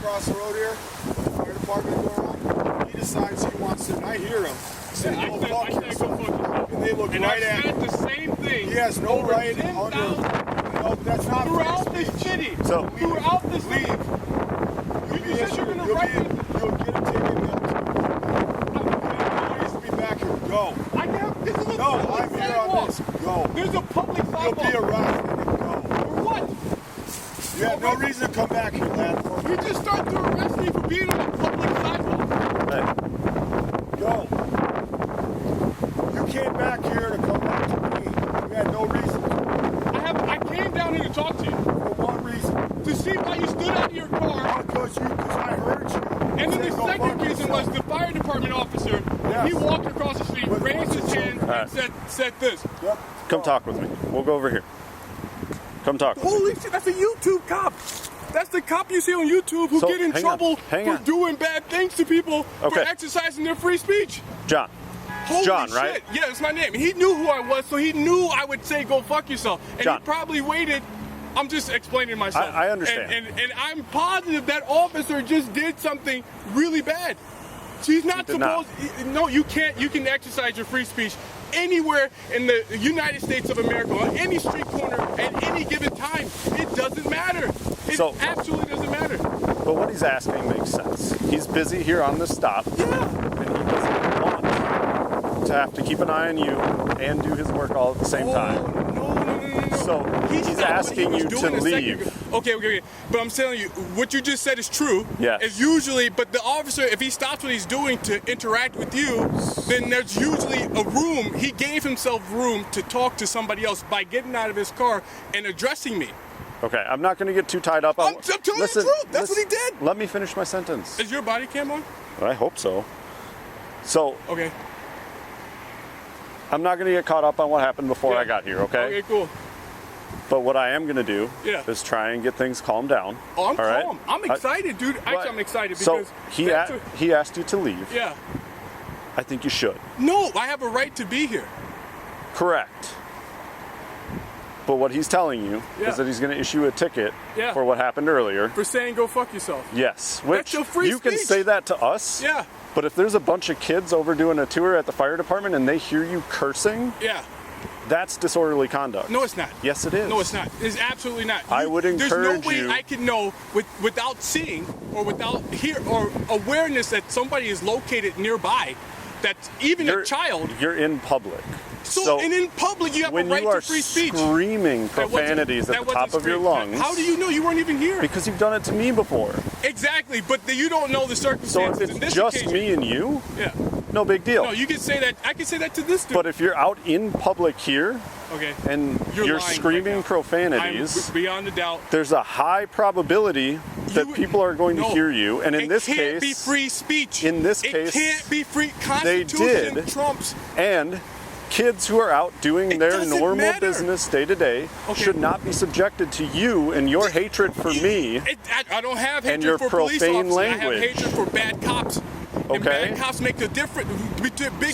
across the road here, with the fire department going on, he decides he wants to, and I hear him say, I go said, fuck yourself. And they look and right I at said him. the same thing. He has no over right 10,000 under, no, that's not throughout free this speech. city. So- Throughout this city. You said you're going to write it. You'll get a ticket. Please be back here. Go. I can't. This is a No, public I'm here sidewalk. on this. Go. There's a public You'll sidewalk. be arrested. Go. For what? You have no reason to come back here, lad. You just started to arrest me for being on a public sidewalk. Hey, Go. You came back here to come back to me. You had no reason to. I came down here to talk to you. For what reason? To see why you stood out of your car. Because I heard you. And then say, the "Go second fuck reason was yourself." the fire department officer. Yes. He walked across the street, With raised his what's his hand, name? and said this. Yep. come talk with me. We'll go over here. Come talk with me. Holy shit, that's a YouTube cop. That's the cop you see on YouTube who So, get in hang on, trouble hang for on. doing bad things to people for Okay. exercising their free speech. John. Holy John, shit. right? Yeah, it's my name. He knew who I was, so he knew I would say go fuck yourself. And John. he probably waited. I'm just explaining myself. I understand. And I'm positive that officer just did something really bad. She's not He did not. supposed. No, you can't. You can exercise your free speech anywhere in the United States of America, on any street corner, at any given time. It doesn't matter. It So- absolutely doesn't matter. But what he's asking makes sense. He's busy here on this stop, Yeah. and he doesn't want to have to keep an eye on you and do his work all at the same time. No. So he's stopped what asking he you was to doing a second leave. ago. Okay. But I'm telling you, what you just said is true. Yes. Is usually, but the officer, if he stops what he's doing to interact with you, then there's usually a room. He gave himself room to talk to somebody else by getting out of his car and addressing me. Okay, I'm not going to get too tied up on. I'm telling you the truth. That's what he did. Let me finish my sentence. Is your body cam on? I hope so. So Okay. I'm not going to get caught up on what happened before Yeah. I got here. Okay. Okay, cool. But what I am going to do Yeah. is try and get things calmed down. Oh, I'm all right? calm. I'm excited, dude. Actually, I'm excited So because he asked you to leave. yeah. I think you should. No, I have a right to be here. Correct. But what he's telling you Yeah. is that he's going to issue a ticket Yeah. for what happened earlier. For saying go fuck yourself. Yes, which your free you can speech. say that to us. Yeah. But if there's a bunch of kids over doing a tour at the fire department and they hear you cursing, Yeah. that's disorderly conduct. No, it's not. Yes, it is. No, it's not. It's absolutely not. I would encourage There's no way you- I can know without seeing or without hear or awareness that somebody is located nearby. That even a child. You're in public. So and in public, you have a when right you are to free speech. screaming That wasn't- profanities that at the wasn't top of your scream. lungs, How do you know you weren't even here? because you've done it to me before. Exactly, but you don't know the So circumstances if in it's this just occasion. me and you, Yeah. no big deal. No, you can say that. I can say that to this dude. But if you're out in public here okay. and You're you're lying screaming right now. profanities, I'm beyond a doubt. there's a high probability that You- people are going to No. hear you. And in It this can't case, be free speech. in this it case, can't be free. they Constitution did. trumps. and kids who are out doing It their doesn't normal matter. business day to day Okay. should not be subjected to you and your hatred for me. I don't have And hatred your for police profane officers. I language. have hatred for bad cops. And Okay. bad cops make a big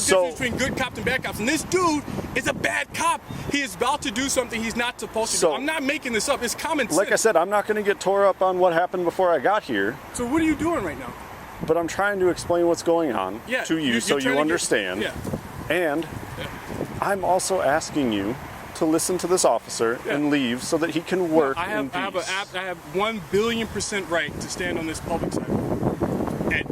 So- difference between good cops and bad cops. And this dude is a bad cop. He is about to do something he's not supposed to So- do. I'm not making this up. It's common sense. Like I said, I'm not going to get tore up on what happened before I got here, So what are you doing right now? but I'm trying to explain what's going on Yeah, to you you're so trying to you get- understand. Yeah. And I'm also asking you to listen to this officer Yeah. and leave so that he can work I in have peace. I have 1,000,000,000% right to stand on this public sidewalk.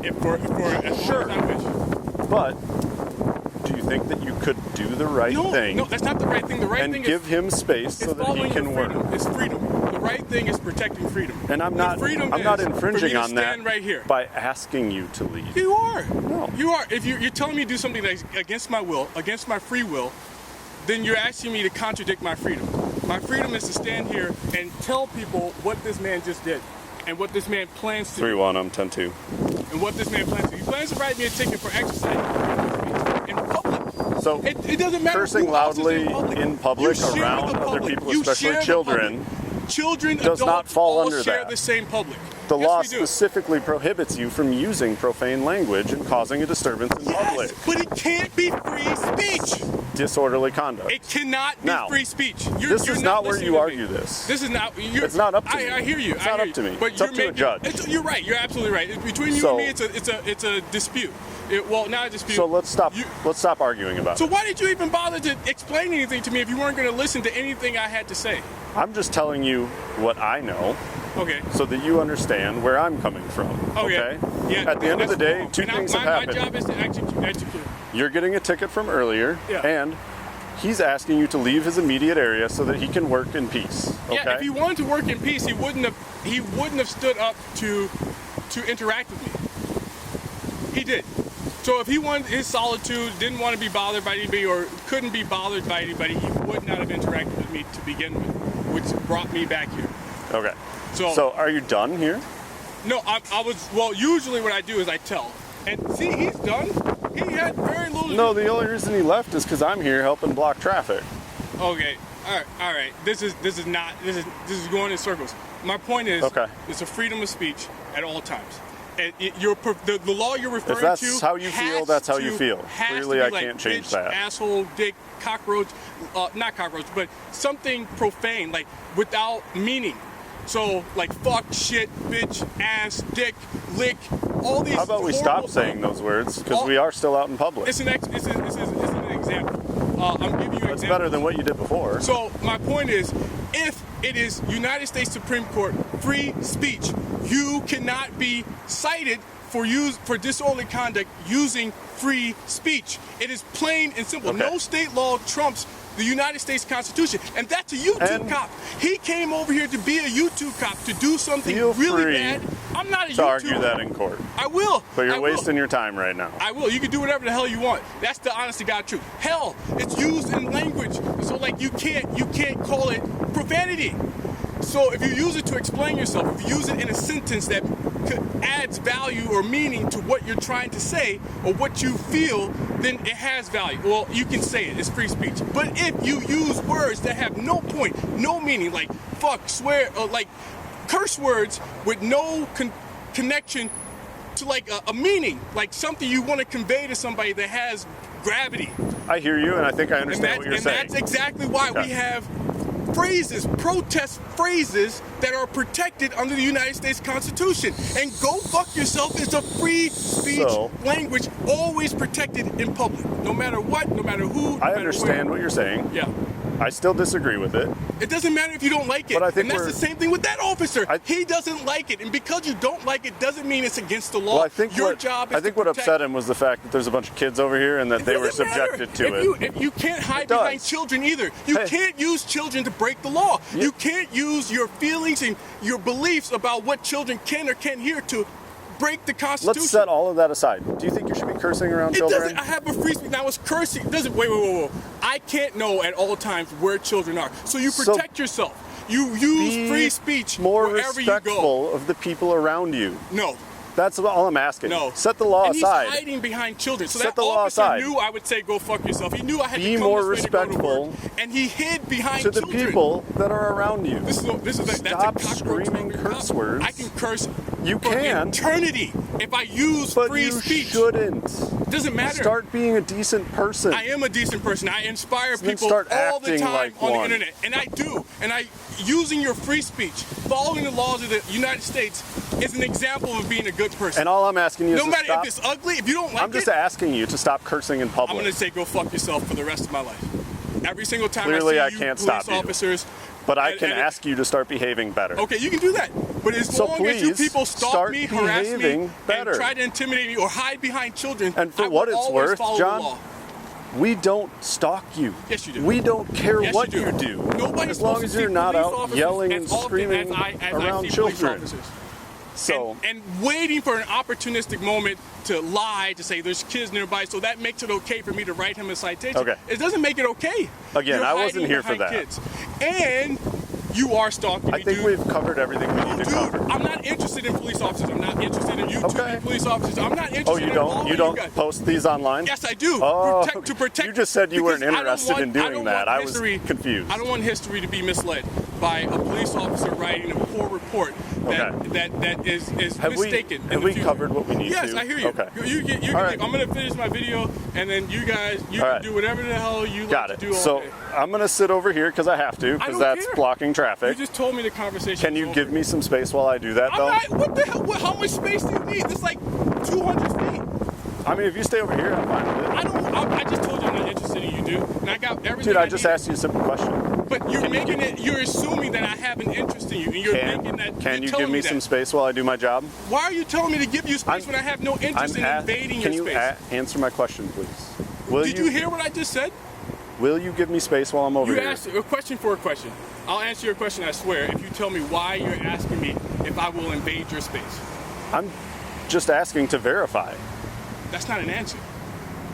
And for as Sure. long as I wish. But do you think that you could do the right thing No, that's not the right thing. The right and thing give is him space so it's that he following can your work? freedom. It's freedom. The right thing is protecting freedom. And I'm The not freedom I'm not is for me infringing to on that stand right here. by asking you to leave. You are. No. You are. If you're telling me to do something that's against my will, against my free will, then you're asking me to contradict my freedom. My freedom is to stand here and tell people what this man just did and what this man plans to do. 3-1, I'm 10-2. And what this man plans to do. He plans to write me a ticket for exercising in public. So It doesn't matter cursing who else is loudly in public. in public You share around the other public. people, You especially share the children, public. Children, does adults, not fall all under share that. the same public. The law we do. specifically prohibits you from using profane language and causing a disturbance in public. Yes, but it can't be free speech. Disorderly conduct. It cannot be Now, free speech. This is not where you argue this. This is not. It's not up to me. I hear you. It's not up to me. It's up to a judge. You're right. You're absolutely right. Between you and me, it's a dispute. Well, not a dispute. So let's stop. Let's stop arguing about So it. why did you even bother to explain anything to me if you weren't going to listen to anything I had to say? I'm just telling you what I know, Okay. so that you understand where I'm coming from. Okay. Yeah. At the end of the day, two things have happened. My job is to execute. You're getting a ticket from earlier, Yeah. and he's asking you to leave his immediate area so that he can work in peace. Okay. Yeah. If he wanted to work in peace, he wouldn't have stood up to interact with me. He did. So if he wanted his solitude, didn't want to be bothered by anybody, or couldn't be bothered by anybody, he would not have interacted with me to begin with, which brought me back here. Okay. So are you done here? no, I was. Well, usually what I do is I tell, and see, he's done. He had very little. No, the only reason he left is because I'm here helping block traffic. Okay. All right. This is going in circles. My point is, Okay. It's a freedom of speech at all times. And the law you're referring to. If that's how you feel, that's how you feel. Clearly, I like can't change bitch, that. Asshole, dick, cockroach, not cockroach, but something profane, like without meaning. So, like fuck, shit, bitch, ass, dick, lick, all these. How about we stop saying those words? Because we are still out in public. It's an example. I'm giving you examples. It's better than what you did before. So my point is, if it is United States Supreme Court free speech, you cannot be cited for disorderly conduct using free speech. It is plain and simple. Okay. No state law trumps the United States Constitution, and that's a YouTube cop. He came over here to be a YouTube cop to do something really bad. I'm not a YouTuber. To argue that in court. I will. But you're wasting your time right now. I will. You can do whatever the hell you want. That's the honest to God truth. Hell, it's used in language. So like you can't call it profanity. So if you use it to explain yourself, if you use it in a sentence that adds value or meaning to what you're trying to say or what you feel, then it has value. Well, you can say it. It's free speech. But if you use words that have no point, no meaning, like fuck, swear, or like curse words with no connection to like a meaning, like something you want to convey to somebody that has gravity. I hear you, and I think I understand what you're saying. And that's exactly why we have phrases, protest phrases that are protected under the United States Constitution. And go fuck yourself is a free speech language, always protected in public, no matter what, no matter who. I understand what you're saying. Yeah. I still disagree with it. It doesn't matter if you don't like it. But I think and that's the same thing with that officer. He doesn't like it. And because you don't like it doesn't mean it's against the law. Well, I think your job is to what upset him was the fact that there's a bunch of kids over here and that they were subjected to it. If you can't hide behind children either. You can't use children to break the law. Yeah. You can't use your feelings and your beliefs about what children can or can't hear to break the Constitution. Let's set all of that aside. Do you think you should be cursing around children? I have a free speech. Now, it's cursing. Wait. I can't know at all times where children are. So you protect yourself. You use free speech wherever you go. More respectful of the people around you. No. That's all I'm asking. No. Set the law aside. He's hiding behind children. So Set that the law officer aside. knew I would say go fuck yourself. He knew I had Be to come more this way to go to respectful work, and he hid behind to the children. people that are around you. Stop screaming curse words. I can curse You for can. eternity if I use But free you speech. shouldn't. Doesn't matter. Start being a decent person. I am a decent person. I inspire Then people start all the acting time like on one. the internet, and I do. And using your free speech, following the laws of the United States, is an example of being a good person. And all I'm asking you is no to matter stop. if it's ugly, if you don't like I'm just it, asking you to stop cursing in public. I'm going to say go fuck yourself for the rest of my life. Every single time Clearly, I I see can't you stop police you. officers. But I can ask you to start behaving better. Okay, you can do that. But as long as you please people stalk start me, harass me, behaving better. and try to intimidate me or hide behind children, And for I what will it's always worth, follow John, the law. we don't stalk you. Yes, you do. We don't care Yes, what you you do. do. Nobody's As long supposed as to you're see not police out officers yelling as and often screaming as I around see police children. officers. So And waiting for an opportunistic moment to lie, to say there's kids nearby, so that makes it okay for me to write him a citation. Okay. It doesn't make it okay. Again, You're I wasn't hiding here for behind that. Kids. And you are stalking me, I think dude. we've covered everything we need to cover. I'm not interested in police officers. I'm not interested in YouTube police officers. I'm not interested Oh, you in don't? following You don't guys. post these online? Yes, I do. Oh, to protect. you just said you weren't because I don't interested want- in doing I don't that. want I was history- confused. I don't want history to be misled by a police officer writing a poor report that is Have mistaken. Have we covered what we need Yes, to? I hear you. Okay. You can All right. I'm going to finish my video, and then you guys, All can right. do whatever the hell you Got like it. to do all So day. I'm going to sit over here because I have to, I because don't that's care. blocking traffic. You just told me the conversation Can was you over. give me some space while I do that, I'm though? not, what the hell? How much space do you need? It's like 200 feet. I mean, if you stay over here, I'm fine with it. I just told you I'm not interested in you, dude. And I got everything. Dude, I just need. asked you a simple question. But you're assuming that I have an interest in you, and you're thinking that. Can you're you telling give me that. some space while I do my job? Why are you telling me to give you space when I have no interest in invading your Can space? you answer my question, please? Did you hear what I just said? Will you give me space while I'm over You here? asked a question for a question. I'll answer your question, I swear, if you tell me why you're asking me if I will invade your space. I'm just asking to verify. That's not an answer.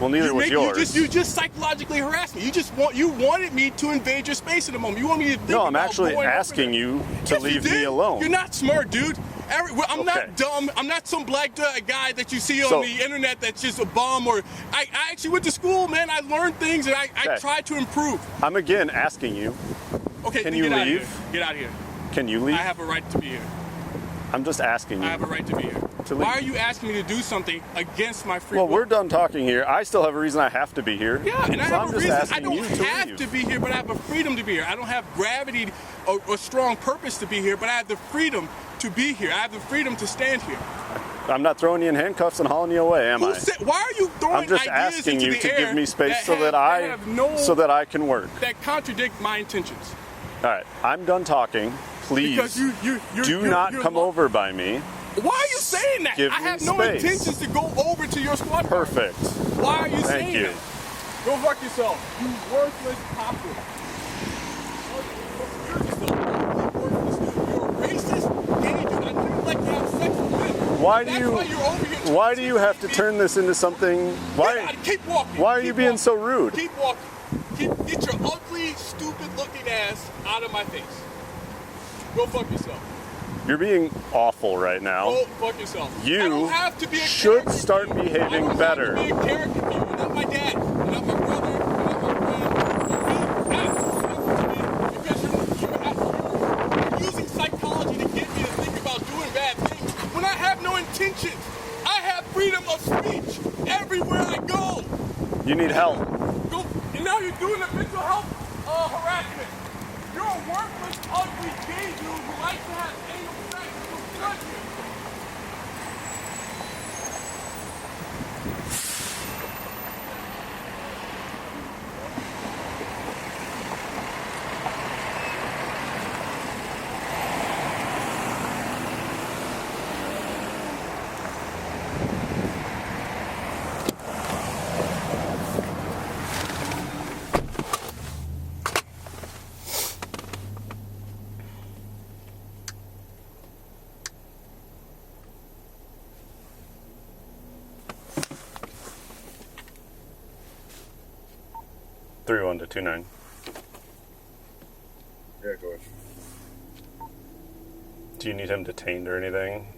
Well, neither was yours. You just psychologically harassed me. You wanted me to invade your space at the moment. You want me to think No, I'm about actually going over asking there. you to Yes, leave you me did. alone. You're not smart, dude. I'm Okay. not dumb. I'm not some black guy that you see on So- the internet that's just a bum. Or I actually went to school, man. I learned things and I Okay. tried to improve. I'm again asking you. Okay, Can then you get out of leave? here. Get out of here. Can you leave? I have a right to be here. I'm just asking you. I have a right to be here. To leave. Why are you asking me to do something against my free Well, will? we're done talking here. I still have a reason I have to be here. Yeah, and I So have I'm a just reason. I asking don't you to have leave. to be here, but I have a freedom to be here. I don't have gravity or strong purpose to be here, but I have the freedom to be here. I have the freedom to stand here. I'm not throwing you in handcuffs and hauling you away, am I? Why are you throwing I'm just ideas asking into you the to air give me space that so have- that I can work. that contradict my intentions? All right, I'm done talking. Please Because you're do not come over by me. Why are you saying that? Give I me have no space. intentions to go over to your squad car. Perfect. Why are you Thank saying you. that? Go fuck yourself. You worthless popper. You're a racist, gay dude. I don't like to have sex with women. Why That's do you? why you're over here Why do you have to turn this into something? Why? Keep walking. Why are Keep you being walking. so rude? Keep walking. Get your ugly, stupid-looking ass out of my face. Go fuck yourself. You're being awful right now. Go fuck yourself. You I don't have to be a should character start to you. behaving I don't better. Have to be a character to you. You're not my dad. You're not my brother. You're not my friend. You're being absolutely nothing to me because you're using psychology to get me to think about doing bad things when I have no intentions. I have freedom of speech everywhere I go. You need help. Go, and now you're doing the mental health harassment. You're a worthless, ugly gay dude who likes to have anal sex with judges. Three 1-29. Yeah, go ahead. Do you need him detained or anything?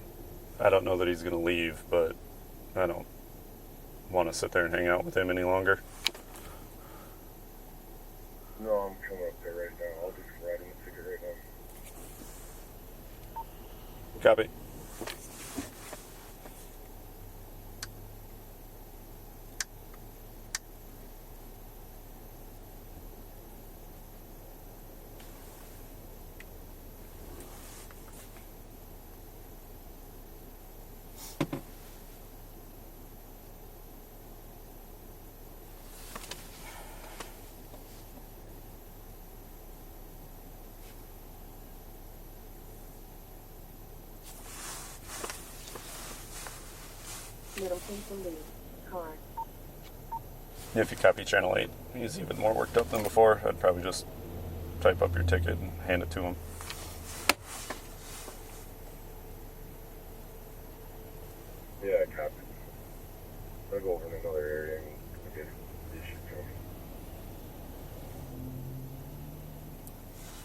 I don't know that he's going to leave, but I don't want to sit there and hang out with him any longer. No, I'm coming up there right now. I'll just write him a ticket right now. Copy. Middleton to leave. Car. If you copy channel 8, he's even more worked up than before. I'd probably just type up your ticket and hand it to him. Yeah, copy. I'll go over in another area and get this shit to him.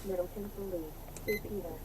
Middleton to leave. Repeater.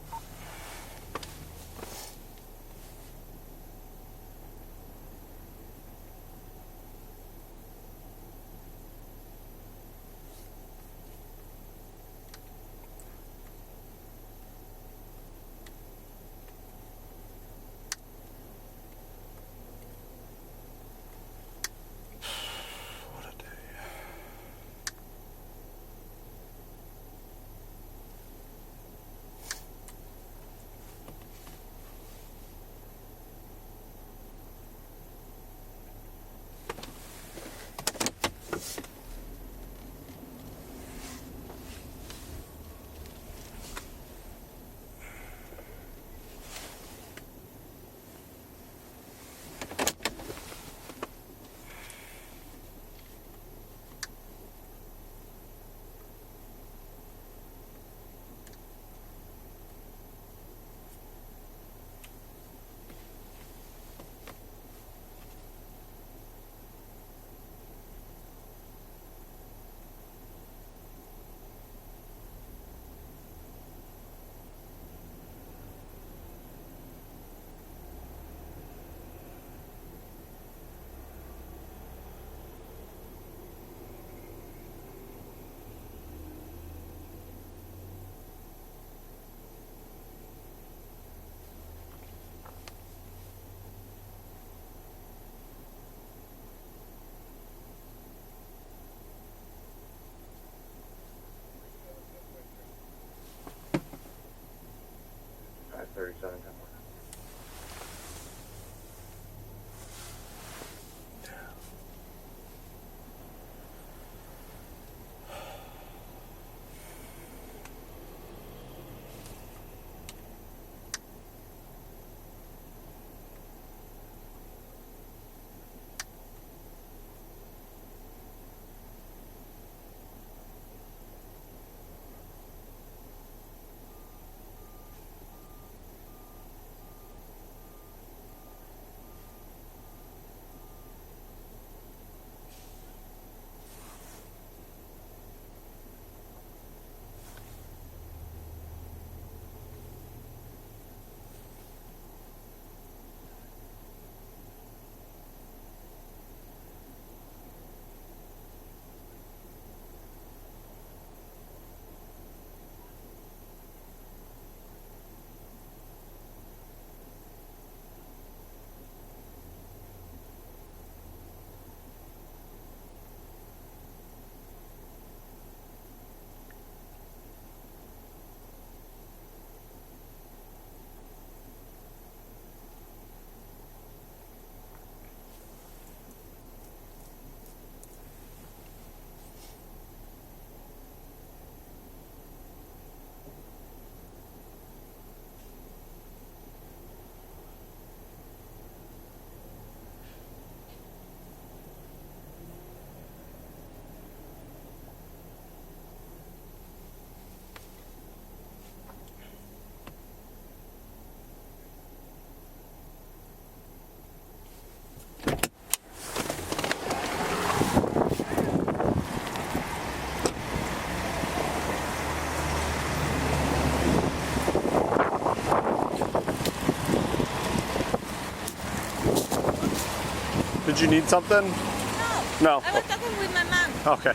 you need something? No. No. I was talking with my mom. Okay.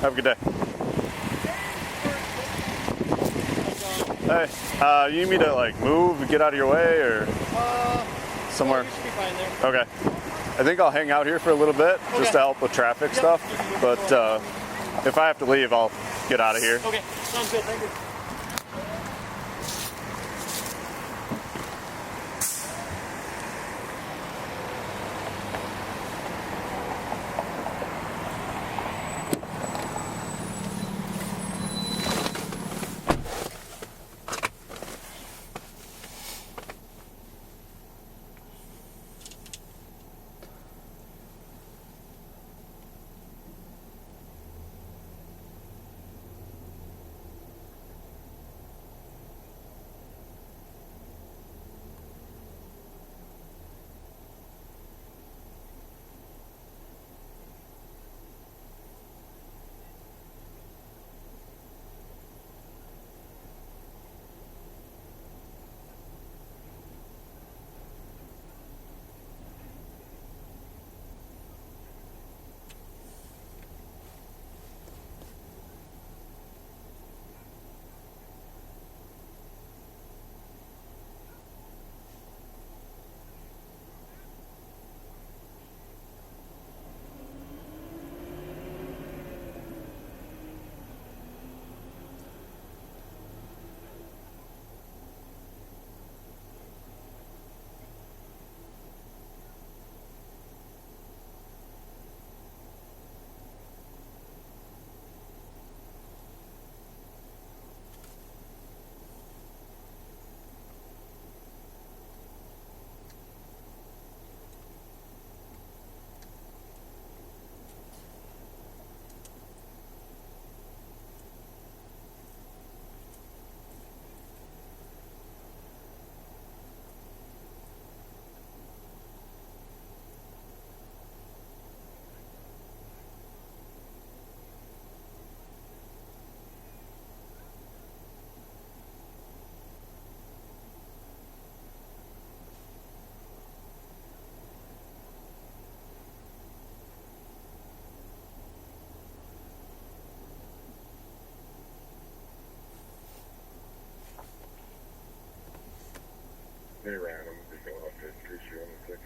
Have a good day. Hey, you need me to like move, get out of your way, or somewhere? You should be fine there. Okay. I think I'll hang out here for a little bit just to help with traffic stuff. But if I have to leave, I'll get out of here. Okay, sounds good. Thank you. Hey, Ryan, I'm just going off to issue on the 6th.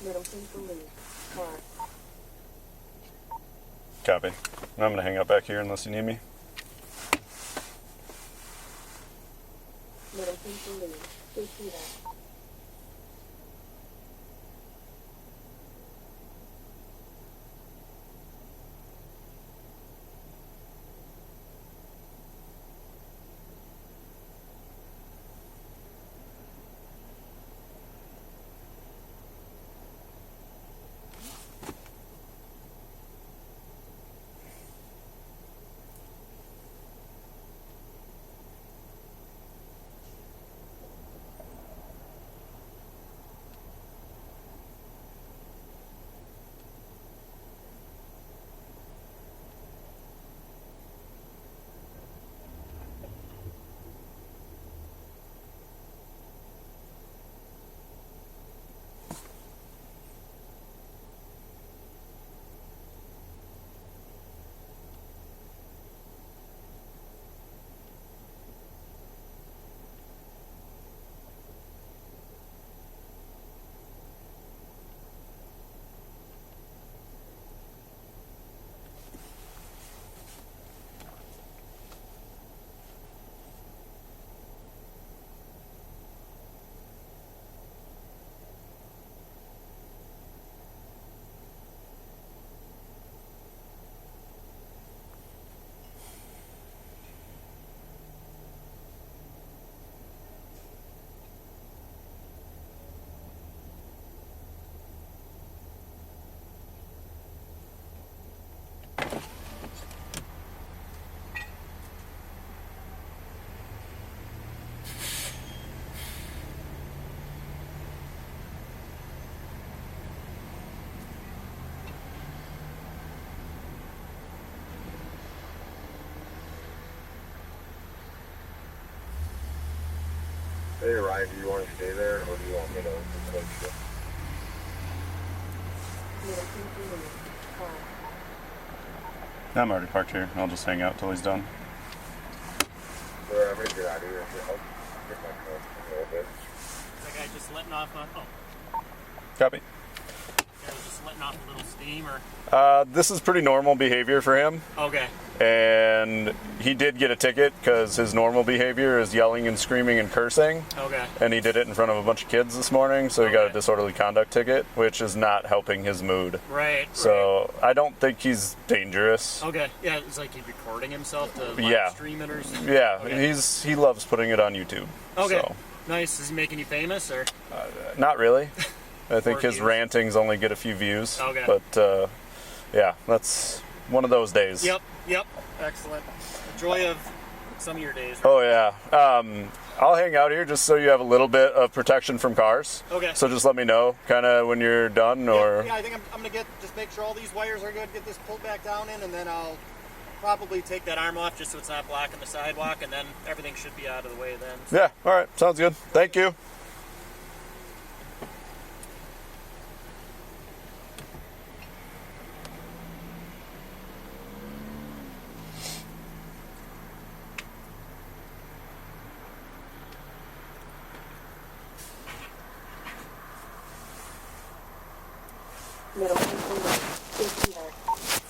Middleton police. Car. Copy. I'm going to hang out back here unless you need me. Middleton police. Repeat that. Hey Ryan, do you want to stay there or do you want me to replace you? Middleton to leave. Car. I'm already parked here. I'll just hang out till he's done. Sir, I'm gonna get out of here. I'll get my car in a little bit. That guy just letting off a, Copy. that was just letting off a little steam or? This is pretty normal behavior for him. Okay. And he did get a ticket because his normal behavior is yelling and screaming and cursing. Okay. And he did it in front of a bunch of kids this morning, so he got a Okay. disorderly conduct ticket, which is not helping his mood. Right. So I don't think he's dangerous. Right. Okay. Yeah, it's like he's recording himself to live Yeah. stream it or something. Yeah, Okay. he loves putting it on YouTube. Okay. So, Nice. Is he making you famous or? not really. I think More his views? rantings only get a few views. Okay. But yeah, that's one of those days. Yep. Yep. Excellent. The joy of some of your days. Oh yeah. I'll hang out here just so you have a little bit of protection from cars. Okay. So just let me know kind of when you're done or... Yeah, I think I'm gonna just make sure all these wires are good, get this pulled back down in, and then I'll probably take that arm off just so it's not blocking the sidewalk, and then everything should be out of the way then. Yeah, all right. Sounds good. Thank you. Middleton to leave. 50 yards.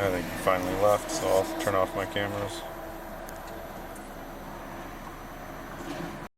I think he finally left, so I'll turn off my cameras.